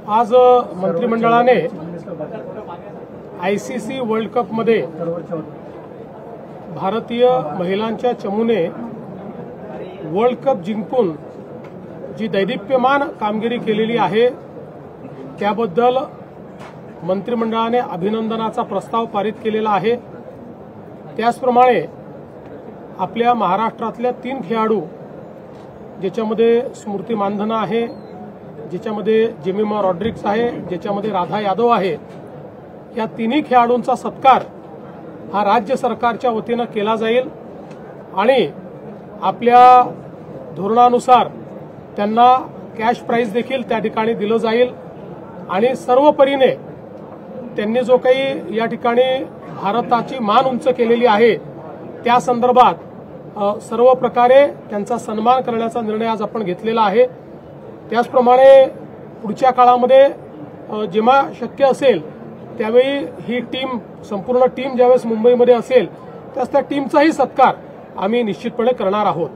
आज मंत्रिमंडळाने ICC world कपमध्ये भारतीय महिलांच्या चमूने वर्ल्ड कप जिंकून जी दैदिप्यमान कामगिरी केलेली आहे त्याबद्दल मंत्रिमंडळाने अभिनंदनाचा प्रस्ताव पारित केलेला आहे। त्याचप्रमाणे आपल्या महाराष्ट्रातल्या 3 खेळाडू ज्याच्यामध्ये स्मृती मानधना आहे, ज्याच्यामध्ये जेमिमा रॉड्रिग्स आहे, ज्याच्यामध्ये राधा यादव आहे, या तिन्ही खेळाडूंचा सत्कार हा राज्य सरकारच्या वतीनं केला जाईल आणि आपल्या धोरणानुसार त्यांना कॅश प्राइज देखील त्या ठिकाणी दिलं जाईल आणि सर्व परीने त्यांनी जो काही या ठिकाणी भारताची मान उंच केलेली आहे त्या संदर्भात सर्व प्रकारे त्यांचा सन्मान करण्याचा निर्णय आज आपण घेतलेला आहे। त्याचप्रमाणे पुढच्या काळामध्ये जेव्हा शक्य असेल त्यावेळी ही टीम संपूर्ण टीम ज्यावेळेस मुंबईमध्ये असेल त्यास त्या टीमचाही सत्कार आम्ही निश्चितपणे करणार आहोत।